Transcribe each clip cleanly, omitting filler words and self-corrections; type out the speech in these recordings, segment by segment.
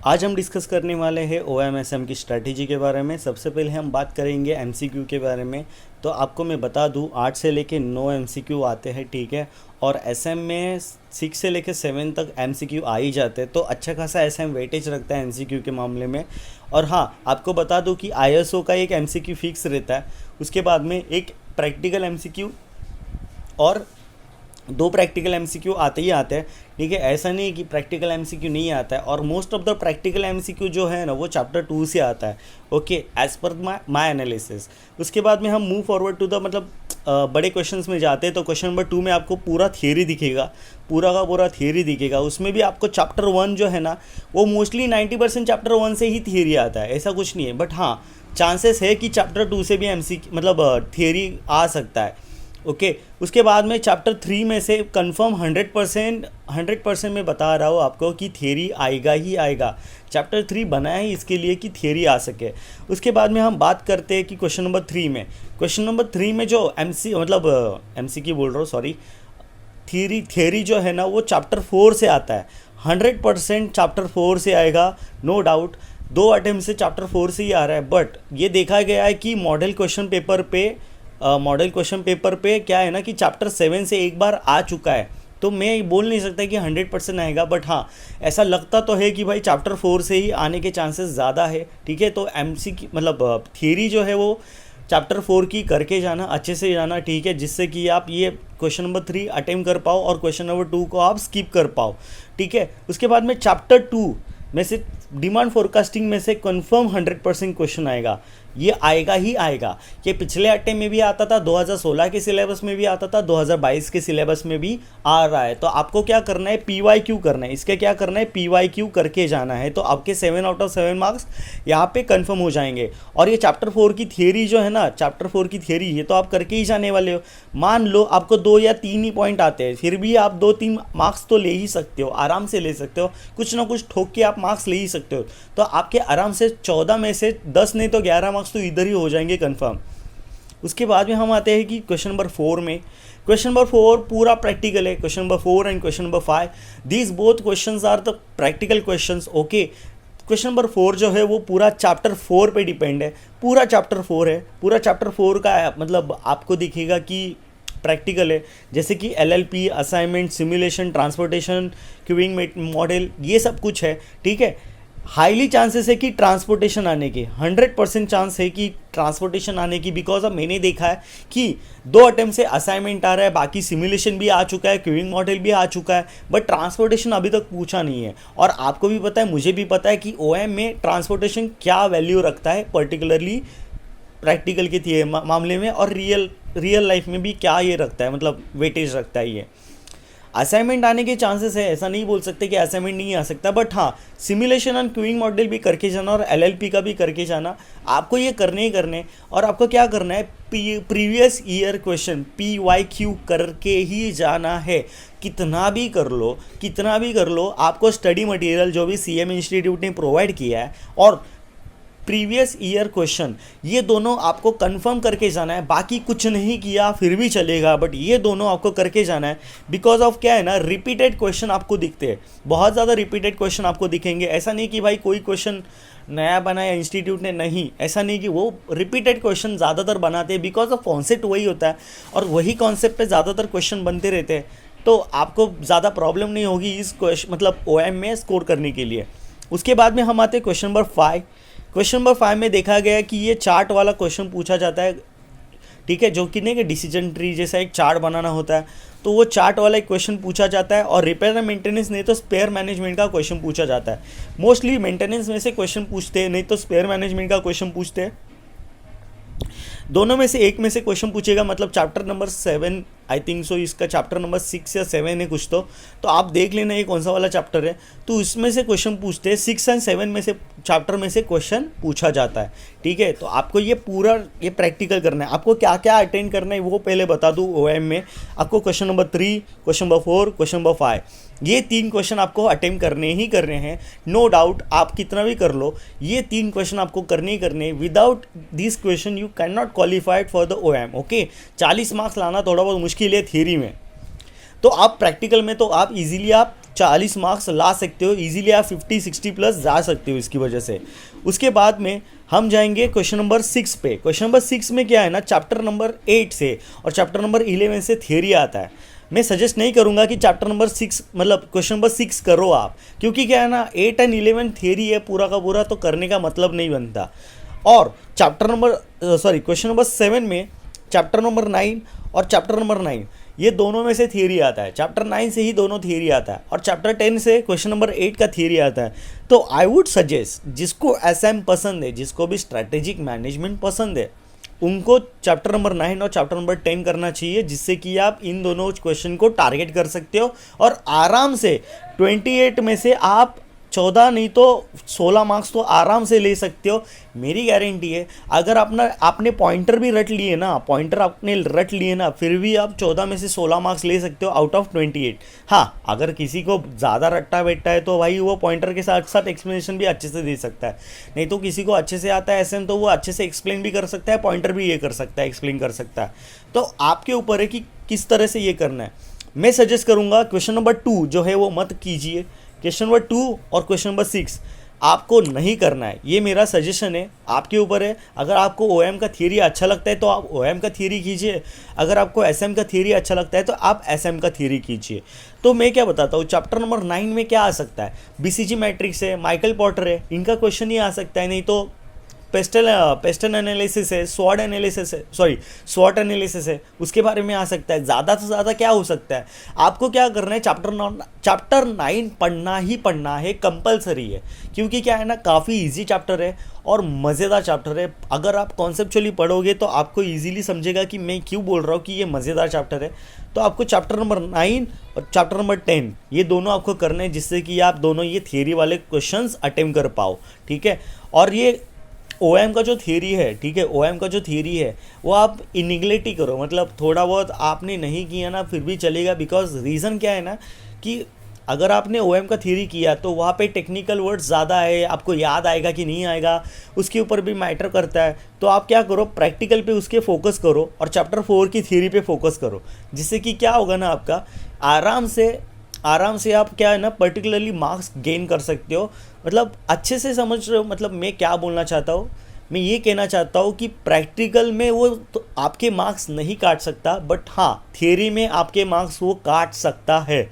आज हम डिस्कस करने वाले हैं OMSM की स्ट्रैटेजी के बारे में। सबसे पहले हम बात करेंगे MCQ के बारे में। तो आपको मैं बता दूं 8 से लेके 9 MCQ आते हैं, ठीक है। और SM में 6 से लेके 7 तक MCQ आ ही जाते हैं, तो अच्छा खासा SM वेटेज रखता है MCQ के मामले में। और हाँ, आपको बता दूं कि ISO का एक MCQ फिक्स रहता है, उसके बाद में एक प्रैक्टिकल MCQ और 2 प्रैक्टिकल MCQ आते ही आते हैं, ठीक है। ऐसा नहीं कि प्रैक्टिकल MCQ नहीं आता है। और most of the practical MCQ जो है ना वो चैप्टर 2 से आता है, ओके, एज पर माई एनालिसिस। उसके बाद में हम मूव फॉरवर्ड टू द बड़े क्वेश्चंस में जाते हैं। तो क्वेश्चन नंबर 2 में आपको पूरा थियरी दिखेगा, पूरा का पूरा थियरी दिखेगा। उसमें भी आपको चैप्टर 1 जो है ना वो मोस्टली 90% चैप्टर 1 से ही थियरी आता है, ऐसा कुछ नहीं है। बट हाँ, चांसेस है कि चैप्टर 2 से भी थियरी आ सकता है, ओके। उसके बाद में चैप्टर 3 में से कंफर्म 100% मैं बता रहा हूँ आपको कि थियरी आएगा ही आएगा। चैप्टर 3 बनाया ही इसके लिए कि थियरी आ सके। उसके बाद में हम बात करते हैं कि क्वेश्चन नंबर 3 में जो MCQ बोल रहा हूँ, सॉरी, थियरी जो है ना वो चैप्टर 4 से आता है। 100% चैप्टर 4 से आएगा, नो डाउट। 2 अटेम्प्ट से चैप्टर 4 से ही आ रहा है। बट ये देखा गया है कि मॉडल क्वेश्चन पेपर पे क्या है ना कि चैप्टर 7 से एक बार आ चुका है, तो मैं बोल नहीं सकता कि 100% आएगा। बट हाँ, ऐसा लगता तो है कि भाई चैप्टर 4 से ही आने के चांसेस ज़्यादा है, ठीक है। तो थियरी जो है वो चैप्टर 4 की करके जाना, अच्छे से जाना, ठीक है, जिससे कि आप ये क्वेश्चन नंबर 3 अटेम्प्ट कर पाओ और क्वेश्चन नंबर 2 को आप स्किप कर पाओ, ठीक है। उसके बाद में चैप्टर 2 में से डिमांड फोरकास्टिंग में से कंफर्म 100% क्वेश्चन आएगा, ये आएगा ही आएगा। ये पिछले अटेम्प्ट में भी आता था, 2016 के सिलेबस में भी आता था, 2022 के सिलेबस में भी आ रहा है। तो आपको क्या करना है, PYQ करना है। इसके क्या करना है, PYQ करके जाना है, तो आपके 7 आउट ऑफ 7 मार्क्स यहाँ पे कंफर्म हो जाएंगे। और ये चैप्टर 4 की थियरी जो है ना, चैप्टर 4 की थियरी ये तो आप करके ही जाने वाले हो। मान लो आपको 2 या 3 ही पॉइंट आते हैं, फिर भी आप 2-3 मार्क्स तो ले ही सकते हो, आराम से ले सकते हो, कुछ ना कुछ ठोक के आप मार्क्स ले ही सकते हो। तो आपके आराम से 14 में से 10 नहीं तो 11 मार्क्स तो इधर ही हो जाएंगे कंफर्म। उसके बाद में हम आते हैं कि क्वेश्चन नंबर 4 में। क्वेश्चन नंबर 4 पूरा प्रैक्टिकल है। Question number 4 and question number 5, these both questions are the practical questions, okay. Question number 4 जो है वो पूरा चैप्टर 4 पे डिपेंड है, पूरा चैप्टर 4 है। पूरा चैप्टर 4 का आपको दिखेगा कि प्रैक्टिकल है, जैसे कि LLP, assignment, simulation, transportation, queuing model, ये सब कुछ है, ठीक है। हाईली चांसेस है कि ट्रांसपोर्टेशन आने के, 100% चांस है कि ट्रांसपोर्टेशन आने की। बिकॉज अब मैंने देखा है कि 2 अटेम्प्ट से असाइनमेंट आ रहा है, बाकी सिमुलेशन भी आ चुका है, क्यूइंग मॉडल भी आ चुका है, बट ट्रांसपोर्टेशन अभी तक पूछा नहीं है। और आपको भी पता है, मुझे भी पता है कि OM में ट्रांसपोर्टेशन क्या वैल्यू रखता है, पर्टिकुलरली प्रैक्टिकल के मामले में, और रियल लाइफ में भी क्या ये रखता है, वेटेज रखता है ये। असाइनमेंट आने के चांसेस है, ऐसा नहीं बोल सकते कि असाइनमेंट नहीं आ सकता। बट हाँ, सिमुलेशन एंड क्यूइंग मॉडल भी करके जाना और LLP का भी करके जाना, आपको ये करने ही करने। और आपको क्या करना है, प्रीवियस ईयर क्वेश्चन PYQ करके ही जाना है। कितना भी कर लो, आपको स्टडी मटेरियल जो भी CM इंस्टीट्यूट ने प्रोवाइड किया है और प्रीवियस ईयर क्वेश्चन, ये दोनों आपको कंफर्म करके जाना है। बाकी कुछ नहीं किया फिर भी चलेगा, बट ये दोनों आपको करके जाना है। बिकॉज ऑफ क्या है ना, रिपीटेड क्वेश्चन आपको दिखते हैं, बहुत ज़्यादा रिपीटेड क्वेश्चन आपको दिखेंगे। ऐसा नहीं कि भाई कोई क्वेश्चन नया बनाया इंस्टीट्यूट ने, नहीं, ऐसा नहीं कि वो रिपीटेड क्वेश्चन ज़्यादातर बनाते हैं। बिकॉज ऑफ कॉन्सेप्ट वही होता है और वही कॉन्सेप्ट पे ज़्यादातर क्वेश्चन बनते रहते हैं, तो आपको ज़्यादा प्रॉब्लम नहीं होगी इस OM में स्कोर करने के लिए। उसके बाद में हम आते हैं क्वेश्चन नंबर 5। क्वेश्चन नंबर 5 में देखा गया कि ये चार्ट वाला क्वेश्चन पूछा जाता है, ठीक है, जो कि नहीं कि डिसीजन ट्री जैसा एक चार्ट बनाना होता है, तो वो चार्ट वाला एक क्वेश्चन पूछा जाता है। और रिपेयर एंड मेंटेनेंस नहीं तो स्पेयर मैनेजमेंट का क्वेश्चन पूछा जाता है। मोस्टली मेंटेनेंस में से क्वेश्चन पूछते हैं, नहीं तो स्पेयर मैनेजमेंट का क्वेश्चन पूछते हैं। दोनों में से एक में से क्वेश्चन पूछेगा, chapter number 7 I think so, इसका चैप्टर नंबर 6 या 7 है कुछ, तो आप देख लेना ये कौन सा वाला चैप्टर है। तो इसमें से क्वेश्चन पूछते हैं, 6 एंड 7 में से चैप्टर में से क्वेश्चन पूछा जाता है, ठीक है। तो आपको ये प्रैक्टिकल करना है। आपको क्या क्या अटेंड करना है वो पहले बता दूँ। OM में आपको question number 3, question number 4, question number 5, ये 3 क्वेश्चन आपको अटेम्प्ट करने ही करने हैं, नो डाउट। आप कितना भी कर लो, ये 3 क्वेश्चन आपको करने ही करने। Without this question you can not qualified for the OM, okay. 40 marks लाना थोड़ा बहुत मुश्किल है थियरी में, तो आप प्रैक्टिकल में तो आप इजीली 40 मार्क्स ला सकते हो इजीली, आप 50-60 प्लस जा सकते हो इसकी वजह से। उसके बाद में हम जाएंगे क्वेश्चन नंबर 6 पे। क्वेश्चन नंबर 6 में क्या है ना, चैप्टर नंबर 8 से और चैप्टर नंबर 11 से थियरी आता है। मैं सजेस्ट नहीं करूंगा कि चैप्टर नंबर 6 मतलब क्वेश्चन नंबर 6 करो आप, क्योंकि क्या है ना 8 एंड 11 थियरी है पूरा का पूरा, तो करने का मतलब नहीं बनता। और चैप्टर नंबर क्वेश्चन नंबर 7 में चैप्टर नंबर 9 और चैप्टर नंबर 9 ये दोनों में से थियरी आता है। चैप्टर 9 से ही दोनों थियरी आता है और चैप्टर 10 से क्वेश्चन नंबर 8 का थियरी आता है। तो आई वुड सजेस्ट जिसको एसएम पसंद है, जिसको भी स्ट्रैटेजिक मैनेजमेंट पसंद है, उनको चैप्टर नंबर 9 और चैप्टर नंबर 10 करना चाहिए, जिससे कि आप इन दोनों क्वेश्चन को टारगेट कर सकते हो और आराम से 28 में से आप 14 नहीं तो 16 मार्क्स तो आराम से ले सकते हो। मेरी गारंटी है, अगर आपने पॉइंटर भी रट लिए ना, फिर भी आप 14 में से 16 मार्क्स ले सकते हो आउट ऑफ 28। हाँ, अगर किसी को ज़्यादा रट्टा बैठता है तो भाई वो पॉइंटर के साथ साथ एक्सप्लेनेशन भी अच्छे से दे सकता है, नहीं तो किसी को अच्छे से आता है एसएम तो वो अच्छे से एक्सप्लेन भी कर सकता है, पॉइंटर भी ये कर सकता है, एक्सप्लेन कर सकता है। तो आपके ऊपर है कि किस तरह से ये करना है। मैं सजेस्ट करूँगा क्वेश्चन नंबर 2 जो है वो मत कीजिए। क्वेश्चन नंबर 2 और क्वेश्चन नंबर 6 आपको नहीं करना है, ये मेरा सजेशन है, आपके ऊपर है। अगर आपको ओएम का थियरी अच्छा लगता है तो आप ओएम का थियरी कीजिए, अगर आपको एसएम का थियरी अच्छा लगता है तो आप एसएम का थियरी कीजिए। तो मैं क्या बताता हूँ, चैप्टर नंबर 9 में क्या आ सकता है, बीसीजी मैट्रिक्स है, माइकल पॉटर है, इनका क्वेश्चन ही आ सकता है, नहीं तो पेस्टल एनालिसिस है, स्वॉट एनालिसिस है, उसके बारे में आ सकता है। ज़्यादा से ज़्यादा क्या हो सकता है, आपको क्या करना है, चैप्टर 9 पढ़ना ही पढ़ना है, कंपलसरी है, क्योंकि क्या है ना काफ़ी इजी चैप्टर है और मज़ेदार चैप्टर है। अगर आप कॉन्सेप्चुअली पढ़ोगे तो आपको ईजिली समझेगा कि मैं क्यों बोल रहा हूँ कि ये मज़ेदार चैप्टर है। तो आपको चैप्टर नंबर 9 और चैप्टर नंबर 10 ये दोनों आपको करने हैं, जिससे कि आप दोनों ये थियरी वाले क्वेश्चंस अटेम्प्ट कर पाओ, ठीक है। और ये ओएम का जो थियरी है, ठीक है, ओएम का जो थियरी है वो आप निगलेक्ट ही करो, मतलब थोड़ा बहुत आपने नहीं किया ना फिर भी चलेगा। बिकॉज रीज़न क्या है ना कि अगर आपने ओएम का थियरी किया तो वहाँ पे टेक्निकल वर्ड्स ज़्यादा है, आपको याद आएगा कि नहीं आएगा उसके ऊपर भी मैटर करता है। तो आप क्या करो, प्रैक्टिकल पे उसके फोकस करो और चैप्टर 4 की थियरी पे फोकस करो, जिससे कि क्या होगा ना आपका आराम से आप क्या है ना पर्टिकुलरली मार्क्स गेन कर सकते हो। मतलब अच्छे से समझ रहे हो, मतलब मैं क्या बोलना चाहता हूँ, मैं ये कहना चाहता हूँ कि प्रैक्टिकल में वो तो आपके मार्क्स नहीं काट सकता, बट हाँ थियरी में आपके मार्क्स वो काट सकता है।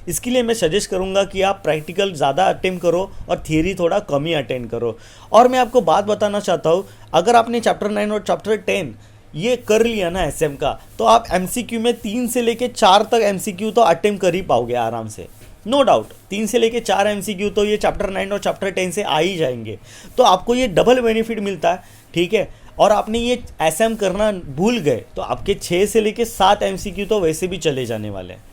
इसके लिए मैं सजेस्ट करूँगा कि आप प्रैक्टिकल ज़्यादा अटेम्प्ट करो और थियरी थोड़ा कम ही अटेंड करो। और मैं आपको बात बताना चाहता हूँ, अगर आपने चैप्टर 9 और चैप्टर 10 ये कर लिया ना एसएम का, तो आप एमसीक्यू में 3 से लेके 4 तक एमसीक्यू तो अटेम्प्ट कर ही पाओगे आराम से, नो डाउट। 3 से लेके 4 एमसीक्यू तो ये चैप्टर 9 और चैप्टर 10 से आ ही जाएंगे, तो आपको ये डबल बेनिफिट मिलता है, ठीक है। और आपने ये एसएम करना भूल गए तो आपके 6 से लेके 7 एमसीक्यू तो वैसे भी चले जाने वाले हैं।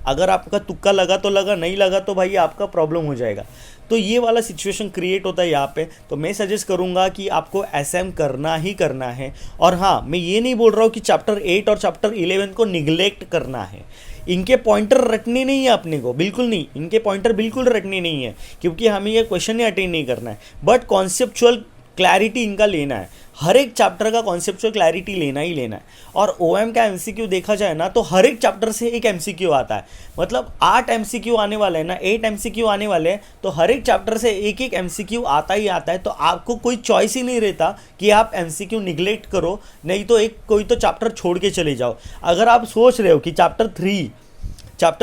अगर आपका तुक्का लगा तो लगा, नहीं लगा तो भाई आपका प्रॉब्लम हो जाएगा। तो ये वाला सिचुएशन क्रिएट होता है यहाँ पे। तो मैं सजेस्ट करूँगा कि आपको एसएम करना ही करना है। और हाँ, मैं ये नहीं बोल रहा हूँ कि चैप्टर 8 और चैप्टर 11 को निगलेक्ट करना है, इनके पॉइंटर रटने नहीं है अपने को, बिल्कुल नहीं, इनके पॉइंटर बिल्कुल रटने नहीं है, क्योंकि हमें ये क्वेश्चन ही अटेंड नहीं करना है, बट कॉन्सेप्चुअल क्लैरिटी इनका लेना है। हर एक चैप्टर का कॉन्सेप्चुअल क्लैरिटी लेना ही लेना है। और ओएम का एमसीक्यू देखा जाए ना तो हर एक चैप्टर से एक एमसीक्यू आता है, मतलब 8 एमसीक्यू आने वाले हैं ना, 8 एमसीक्यू आने वाले हैं, तो हर एक चैप्टर से एक एक एमसीक्यू आता ही आता है। तो आपको कोई चॉइस ही नहीं रहता कि आप एमसीक्यू निगलेक्ट करो, नहीं तो कोई तो चैप्टर छोड़ के चले जाओ। अगर आप सोच रहे हो कि चैप्टर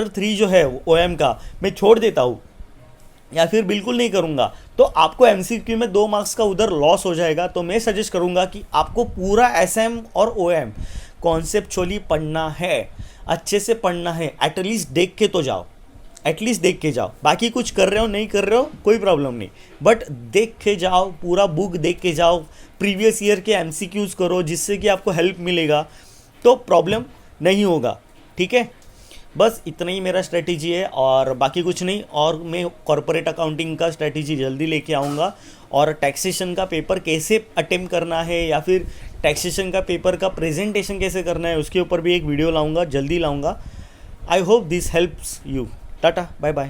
3 जो है ओएम का मैं छोड़ देता हूँ या फिर बिल्कुल नहीं करूँगा, तो आपको एमसीक्यू में 2 मार्क्स का उधर लॉस हो जाएगा। तो मैं सजेस्ट करूँगा कि आपको पूरा एसएम और ओएम कॉन्सेप्चुअली पढ़ना है, अच्छे से पढ़ना है, एटलीस्ट देख के तो जाओ, एटलीस्ट देख के जाओ। बाकी कुछ कर रहे हो नहीं कर रहे हो कोई प्रॉब्लम नहीं, बट देख के जाओ, पूरा बुक देख के जाओ, प्रीवियस ईयर के एमसीक्यूज़ करो, जिससे कि आपको हेल्प मिलेगा, तो प्रॉब्लम नहीं होगा, ठीक है। बस इतना ही मेरा स्ट्रेटेजी है और बाकी कुछ नहीं। और मैं कॉर्पोरेट अकाउंटिंग का स्ट्रेटेजी जल्दी लेके आऊँगा, और टैक्सेशन का पेपर कैसे अटेम्प्ट करना है या फिर टैक्सेशन का पेपर का प्रेजेंटेशन कैसे करना है उसके ऊपर भी एक वीडियो लाऊंगा, जल्दी लाऊंगा। I hope this helps you. Tata, bye bye.